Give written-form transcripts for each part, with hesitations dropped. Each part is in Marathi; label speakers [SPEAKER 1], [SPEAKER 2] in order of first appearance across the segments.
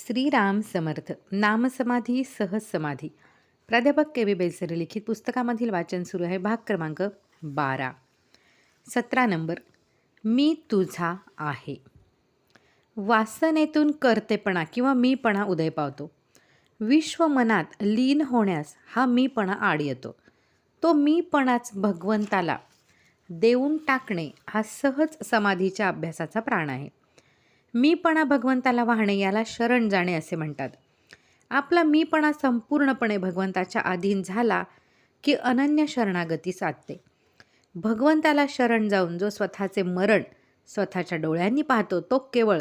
[SPEAKER 1] श्रीराम समर्थ नामसमाधी सहज समाधी प्राध्यापक के. वी. बेलसर लिखित पुस्तकामधील वाचन सुरू आहे. भाग क्रमांक 12. 17 नंबर. मी तुझा आहे. वासनेतून कर्तेपणा किंवा मीपणा उदय पावतो. विश्व मनात लीन होण्यास हा मीपणा आड येतो. तो मीपणाच भगवंताला देऊन टाकणे हा सहज समाधीच्या अभ्यासाचा प्राण आहे. मीपणा भगवंताला वाहणे याला शरण जाणे असे म्हणतात. आपला मीपणा संपूर्णपणे भगवंताच्या अधीन झाला की अनन्य शरणागती साधते. भगवंताला शरण जाऊन जो स्वतःचे मरण स्वतःच्या डोळ्यांनी पाहतो तो केवळ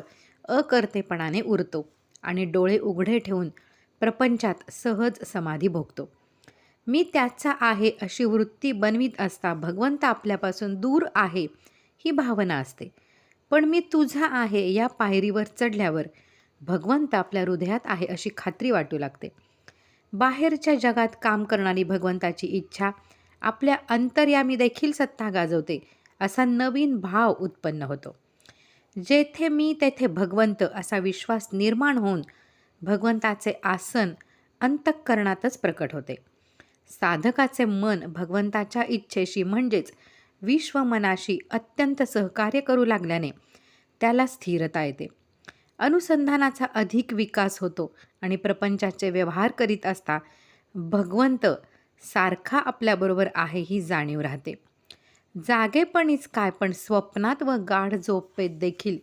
[SPEAKER 1] अकर्तेपणाने उरतो आणि डोळे उघडे ठेवून प्रपंचात सहज समाधी भोगतो. मी त्याचा आहे अशी वृत्ती बनवीत असता भगवंत आपल्यापासून दूर आहे ही भावना असते. पण मी तुझा आहे या पायरीवर चढल्यावर भगवंत आपल्या हृदयात आहे अशी खात्री वाटू लागते. बाहेरच्या जगात काम करणारी भगवंताची इच्छा आपल्या अंतर्यामी देखील सत्ता गाजवते असा नवीन भाव उत्पन्न होतो. जेथे मी तेथे भगवंत असा विश्वास निर्माण होऊन भगवंताचे आसन अंतःकरणातच प्रकट होते. साधकाचे मन भगवंताच्या इच्छेशी म्हणजेच विश्वमनाशी अत्यंत सहकार्य करू लागल्याने त्याला स्थिरता येते. अनुसंधानाचा अधिक विकास होतो आणि प्रपंचाचे व्यवहार करीत असता भगवंत सारखा आपल्याबरोबर आहे ही जाणीव राहते. जागेपणीच काय पण स्वप्नात व गाढ झोपेत देखील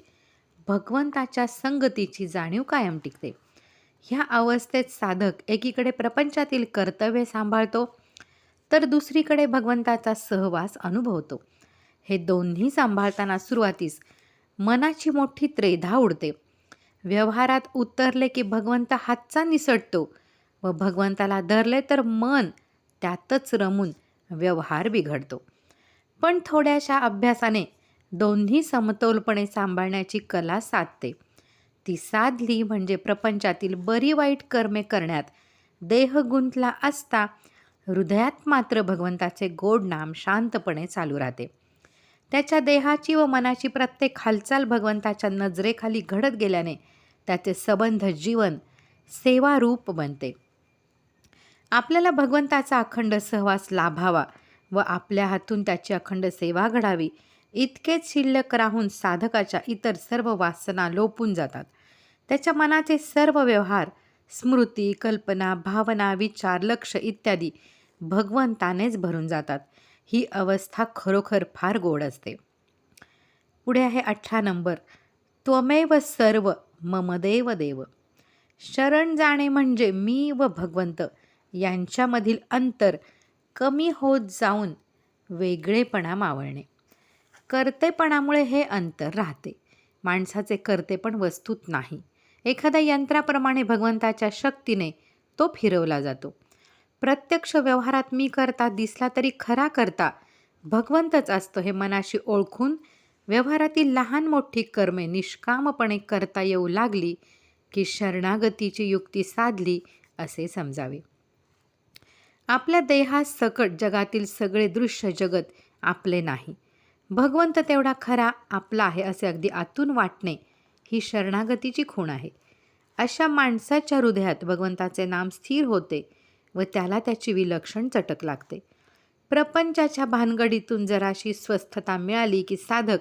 [SPEAKER 1] भगवंताच्या संगतीची जाणीव कायम टिकते. ह्या अवस्थेत साधक एकीकडे प्रपंचातील कर्तव्य सांभाळतो तर दुसरीकडे भगवंताचा सहवास अनुभवतो. हे दोन्ही सांभाळताना सुरुवातीस मनाची मोठी त्रेधा उडते. व्यवहारात उतरले की भगवंत हातचा निसटतो व भगवंताला धरले तर मन त्यातच रमून व्यवहार बिघडतो. पण थोड्याशा अभ्यासाने दोन्ही समतोलपणे सांभाळण्याची कला साधते. ती साधली म्हणजे प्रपंचातील बरी वाईट कर्मे करण्यात देह गुंतला असता हृदयात मात्र भगवंताचे गोड नाम शांतपणे चालू राहते. त्याच्या देहाची व मनाची प्रत्येक हालचाल भगवंताच्या नजरेखाली घडत गेल्याने त्याचे सबंध जीवन सेवारूप बनते. आपल्याला भगवंताचा अखंड सहवास लाभावा व आपल्या हातून त्याची अखंड सेवा घडावी इतकेच शिल्लक राहून साधकाच्या इतर सर्व वासना लोपून जातात. त्याच्या मनाचे सर्व व्यवहार स्मृती, कल्पना, भावना, विचार, लक्ष इत्यादी भगवंतानेच भरून जातात. ही अवस्था खरोखर फार गोड असते. पुढे आहे 18 नंबर. त्वमेव सर्व मम देव देव. शरण जाणे म्हणजे मी व भगवंत यांच्यामधील अंतर कमी होत जाऊन वेगळेपणा मावळणे. कर्तेपणामुळे हे अंतर राहते. माणसाचे कर्तेपण वस्तूत नाही. एखाद्या यंत्राप्रमाणे भगवंताच्या शक्तीने तो फिरवला जातो. प्रत्यक्ष व्यवहारात मी करता दिसला तरी खरा करता भगवंतच असतो हे मनाशी ओळखून व्यवहारातील लहान मोठी कर्मे निष्कामपणे करता येऊ लागली की शरणागतीची युक्ती साधली असे समजावे. आपल्या देहासकट जगातील सगळे दृश्य जगत आपले नाही. भगवंत तेवढा खरा आपला आहे असे अगदी आतून वाटणे ही शरणागतीची खूण आहे. अशा माणसाच्या हृदयात भगवंताचे नाम स्थिर होते व त्याला त्याची विलक्षण चटक लागते. प्रपंचाच्या भानगडीतून जराशी स्वस्थता मिळाली की साधक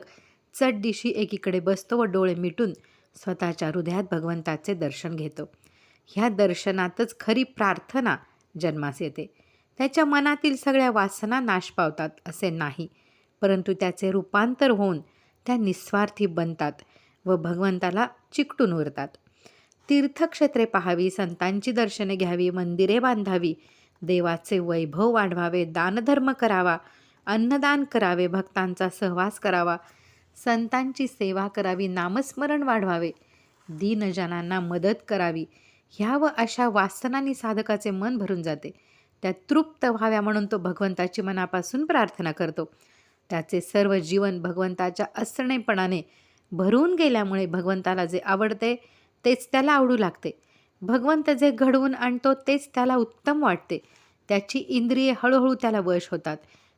[SPEAKER 1] चटदिशी एकीकडे बसतो व डोळे मिटून स्वतःच्या हृदयात भगवंताचे दर्शन घेतो. ह्या दर्शनातच खरी प्रार्थना जन्मास येते. त्याच्या मनातील सगळ्या वासना नाश पावतात असे नाही, परंतु त्याचे रूपांतर होऊन त्या निस्वार्थी बनतात व भगवंताला चिकटून उरतात. तीर्थक्षेत्रे पाहावी, संतांची दर्शने घ्यावी, मंदिरे बांधावी, देवाचे वैभव वाढवावे, दानधर्म करावा, अन्नदान करावे, भक्तांचा सहवास करावा, संतांची सेवा करावी, नामस्मरण वाढवावे, दीनजनांना मदत करावी, ह्या व अशा वासनांनी साधकाचे मन भरून जाते. त्या तृप्त व्हाव्या म्हणून तो भगवंताची मनापासून प्रार्थना करतो. त्याचे सर्व जीवन भगवंताच्या असणेपणाने भरून गेल्यामुळे भगवंताला जे आवडते तेच त्याला आवडू लागते. भगवंत जे घडवून आणतो तेच त्याला उत्तम वाटते. त्याची इंद्रिये हळूहळू त्याला वश होतात.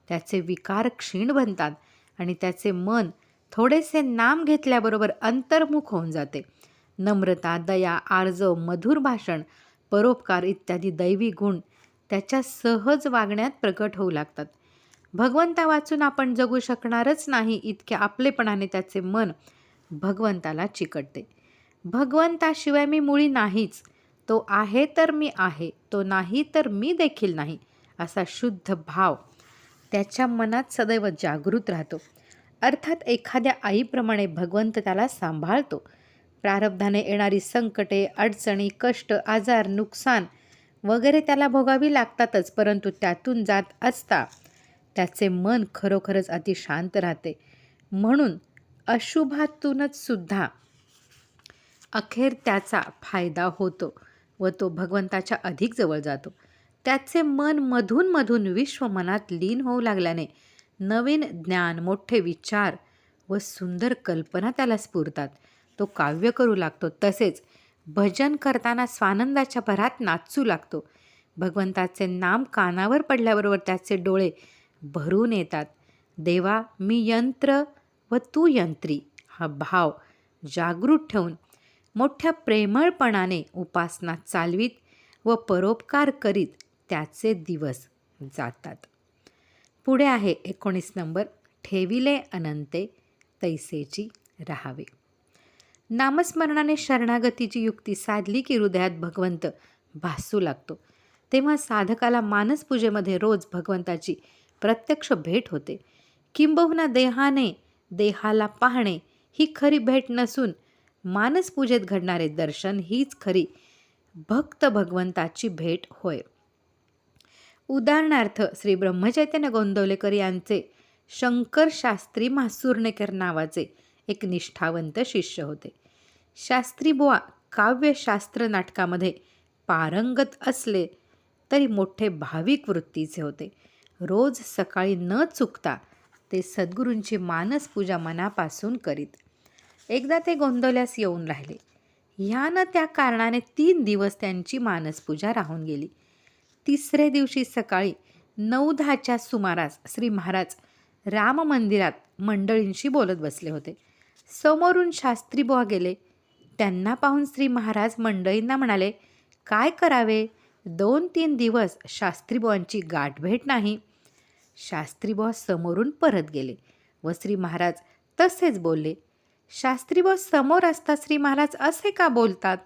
[SPEAKER 1] त्याचे विकार क्षीण बनतात आणि त्याचे मन थोडेसे नाम घेतल्याबरोबर अंतर्मुख होऊन जाते. नम्रता, दया, आर्जव, मधुर भाषण, परोपकार इत्यादी दैवी गुण त्याच्या सहज वागण्यात प्रकट होऊ लागतात. भगवंता वाचून आपण जगू शकणारच नाही इतक्या आपलेपणाने त्याचे मन भगवंताला चिकटते. भगवंताशिवाय मी मुळी नाहीच, तो आहे तर मी आहे, तो नाही तर मी देखील नाही, असा शुद्ध भाव त्याच्या मनात सदैव जागृत राहतो. अर्थात एखाद्या आईप्रमाणे भगवंत त्याला सांभाळतो. प्रारब्धाने येणारी संकटे, अडचणी, कष्ट, आजार, नुकसान वगैरे त्याला भोगावी लागतातच, परंतु त्यातून जात असता त्याचे मन खरोखरच अति शांत राहते. म्हणून अशुभातूनच सुद्धा अखेर त्याचा फायदा होतो व तो भगवंताच्या अधिक जवळ जातो. त्याचे मन मधून मधून विश्व मनात लीन होऊ लागल्याने नवीन ज्ञान, मोठे विचार व सुंदर कल्पना त्याला स्फुरतात. तो काव्य करू लागतो. तसेच भजन करताना स्वानंदाच्या भरात नाचू लागतो. भगवंताचे नाम कानावर पडल्याबरोबर त्याचे डोळे भरून येतात. देवा, मी यंत्र व तू यंत्री हा भाव जागृत ठेवून मोठ्या प्रेमळपणाने उपासना चालवीत व परोपकार करीत त्याचे दिवस जातात. पुढे आहे 19 नंबर. ठेविले अनंते तैसेची राहावे. नामस्मरणाने शरणागतीची युक्ती साधली की हृदयात भगवंत भासू लागतो. तेव्हा साधकाला मानसपूजेमध्ये रोज भगवंताची प्रत्यक्ष भेट होते. किंबहुना देहाने देहाला पाहणे ही खरी भेट नसून मानसपूजेत घडणारे दर्शन हीच खरी भक्त भगवंताची भेट होय. उदाहरणार्थ श्री ब्रह्मचैतन्य गोंदवलेकर यांचे शंकर शास्त्री म्हासुर्णेकर नावाचे एक निष्ठावंत शिष्य होते. शास्त्री बुवा काव्यशास्त्र नाटकामध्ये पारंगत असले तरी मोठे भाविक वृत्तीचे होते. रोज सकाळी न चुकता ते सद्गुरूंची मानसपूजा मनापासून करीत. एकदा ते गोंदवल्यास येऊन राहिले. ह्यानं त्या कारणाने 3 दिवस त्यांची मानसपूजा राहून गेली. तिसरे दिवशी सकाळी 9-10च्या सुमारास श्री महाराज राम मंदिरात मंडळींशी बोलत बसले होते. समोरून शास्त्री बुवा गेले. त्यांना पाहून श्री महाराज मंडळींना म्हणाले, काय करावे? 2-3 दिवस शास्त्री बुवांची गाठभेट नाही. शास्त्री बुवा समोरून परत गेले व श्री महाराज तसेच बोलले. शास्त्री बुवा समोर असता श्री महाराज असे का बोलतात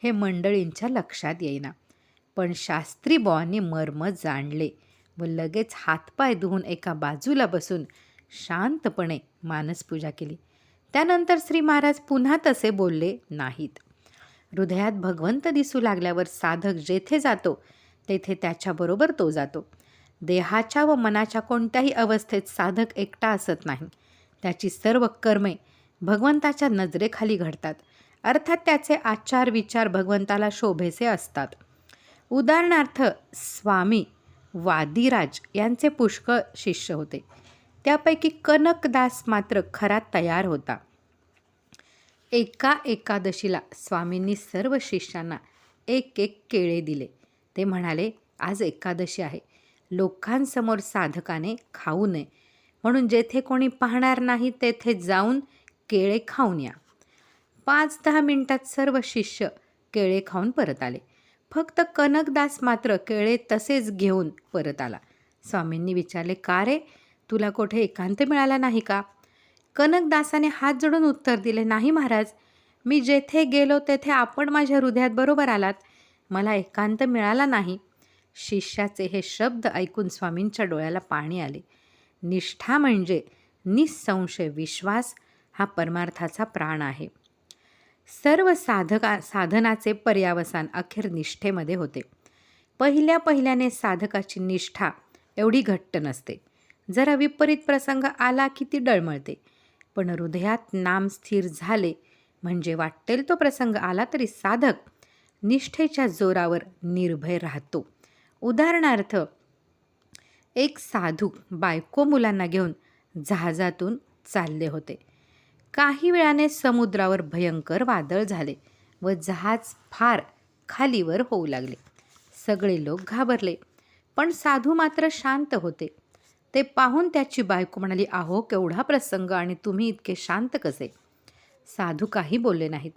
[SPEAKER 1] हे मंडळींच्या लक्षात येईना. पण शास्त्री बुवांनी मर्म जाणले व लगेच हातपाय धुवून एका बाजूला बसून शांतपणे मानसपूजा केली. त्यानंतर श्री महाराज पुन्हा तसे बोलले नाहीत. हृदयात भगवंत दिसू लागल्यावर साधक जेथे जातो तेथे त्याच्याबरोबर तो जातो. देहाच्या व मनाच्या कोणत्याही अवस्थेत साधक एकटा असत नाही. त्याची सर्व कर्मे भगवंताच्या नजरेखाली घडतात. अर्थात त्याचे आचार विचार भगवंताला शोभेसे असतात. उदाहरणार्थ स्वामी वादिराज यांचे पुष्कळ शिष्य होते. त्यापैकी कनकदास मात्र खरा तयार होता. एका एकादशीला स्वामींनी सर्व शिष्यांना 1-1 केळे दिले. ते म्हणाले, आज एकादशी आहे, लोकांसमोर साधकाने खाऊ नये, म्हणून जेथे कोणी पाहणार नाही तेथे जाऊन केळे खाऊन या. 5-10 मिनिटात सर्व शिष्य केळे खाऊन परत आले. फक्त कनकदास मात्र केळे तसेच घेऊन परत आला. स्वामींनी विचारले, का रे, तुला कोठे एकांत मिळाला नाही का? कनकदासाने हात जोडून उत्तर दिले, नाही महाराज, मी जेथे गेलो तेथे आपण माझ्या हृदयात बरोबर आलात, मला एकांत मिळाला नाही. शिष्याचे हे शब्द ऐकून स्वामींच्या डोळ्याला पाणी आले. निष्ठा म्हणजे निसंशय विश्वास हा परमार्थाचा प्राण आहे. सर्व साधनाचे पर्यावसान अखेर निष्ठेमध्ये होते. पहिल्याने साधकाची निष्ठा एवढी घट्ट नसते. जरा विपरीत प्रसंग आला की ती डळमळते. पण हृदयात नाम स्थिर झाले म्हणजे वाटेल तो प्रसंग आला तरी साधक निष्ठेच्या जोरावर निर्भय राहतो. उदाहरणार्थ, एक साधू बायको मुलांना घेऊन जहाजातून चालले होते. काही वेळाने समुद्रावर भयंकर वादळ झाले व जहाज फार खालीवर होऊ लागले. सगळे लोक घाबरले, पण साधू मात्र शांत होते. ते पाहून त्याची बायको म्हणाली, अहो, केवढा प्रसंग आणि तुम्ही इतके शांत कसे? साधू काही बोलले नाहीत.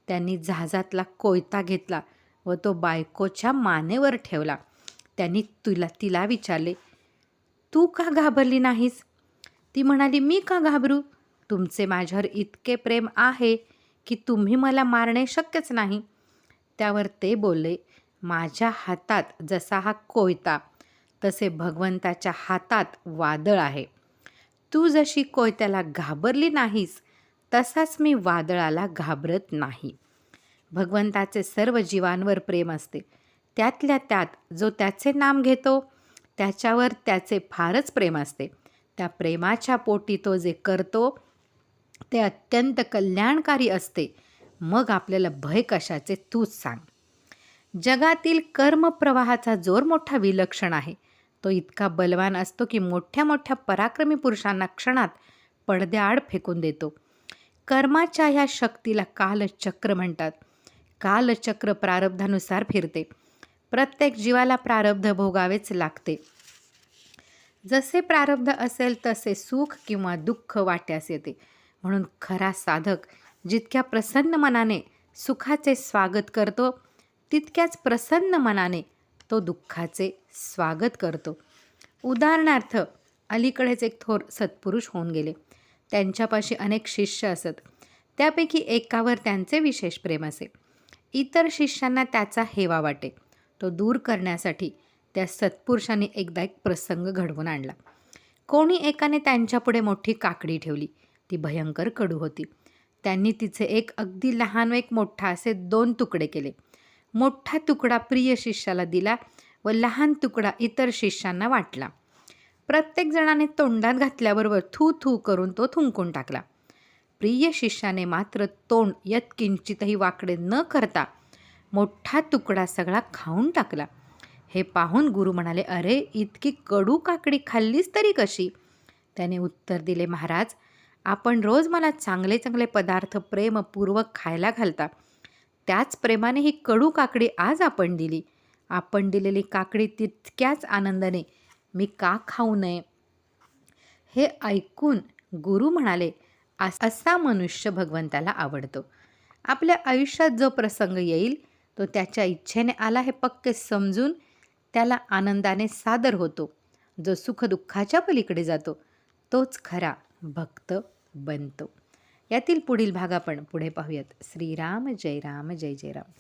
[SPEAKER 1] त्यांनी जहाजातला कोयता घेतला व तो बायकोच्या मानेवर ठेवला. त्यांनी तिला विचारले, तू का घाबरली नाहीस? ती म्हणाली, मी का घाबरू? तुमचे माझ्यावर इतके प्रेम आहे की तुम्ही मला मारणे शक्यच नाही. त्यावर ते बोलले, माझ्या हातात जसा हा कोयता तसे भगवंताच्या हातात वादळ आहे. तू जशी कोयत्याला घाबरली नाहीस तसाच मी वादळाला घाबरत नाही. भगवंताचे सर्व जीवांवर प्रेम असते. त्यातल्या त्यात जो त्याचे नाम घेतो त्याच्यावर त्याचे फारच प्रेम असते. त्या प्रेमाच्या पोटी तो जे करतो ते अत्यंत कल्याणकारी असते. मग आपल्याला भय कशाचे तूच सांग. जगातील कर्मप्रवाहाचा जोर मोठा विलक्षण आहे. तो इतका बलवान असतो की मोठ्या मोठ्या पराक्रमी पुरुषांना क्षणात पडद्याआड फेकून देतो. कर्माच्या ह्या शक्तीला कालचक्र म्हणतात. कालचक्र प्रारब्धानुसार फिरते. प्रत्येक जीवाला प्रारब्ध भोगावेच लागते. जसे प्रारब्ध असेल तसे सुख किंवा दुःख वाट्यास येते. म्हणून खरा साधक जितक्या प्रसन्न मनाने सुखाचे स्वागत करतो तितक्याच प्रसन्न मनाने तो दुःखाचे स्वागत करतो. उदाहरणार्थ, अलीकडेच एक थोर सत्पुरुष होऊन गेले. त्यांच्यापाशी अनेक शिष्य असत. त्यापैकी एकावर त्यांचे विशेष प्रेम असे. इतर शिष्यांना त्याचा हेवा वाटे. तो दूर करण्यासाठी त्या सत्पुरुषांनी एकदा एक प्रसंग घडवून आणला. कोणी एकाने त्यांच्यापुढे मोठी काकडी ठेवली. ती भयंकर कडू होती. त्यांनी तिचे एक अगदी लहान व एक मोठा असे 2 तुकडे केले. मोठा तुकडा प्रिय शिष्याला दिला व लहान तुकडा इतर शिष्यांना वाटला. प्रत्येक जणाने तोंडात घातल्याबरोबर थू थू करून तो थुंकून टाकला. प्रिय शिष्याने मात्र तोंड यत्किंचितही वाकडे न करता मोठा तुकडा सगळा खाऊन टाकला. हे पाहून गुरु म्हणाले, अरे, इतकी कडू काकडी खाल्लीस तरी कशी? त्याने उत्तर दिले, महाराज, आपण रोज मला चांगले चांगले पदार्थ प्रेमपूर्वक खायला घालता. त्याच प्रेमाने ही कडू काकडी आज आपण दिली. आपण दिलेली काकडी तितक्याच आनंदाने मी का खाऊ नये? हे ऐकून गुरु म्हणाले, असा मनुष्य भगवंताला आवडतो. आपल्या आयुष्यात जो प्रसंग येईल तो त्याच्या इच्छेने आला हे पक्के समजून त्याला आनंदाने सादर होतो. जो सुखदुःखाच्या पलीकडे जातो तोच खरा भक्त बनतो. यातील पुढील भाग आपण पुढे पाहूयात. श्रीराम जय राम जय जय राम.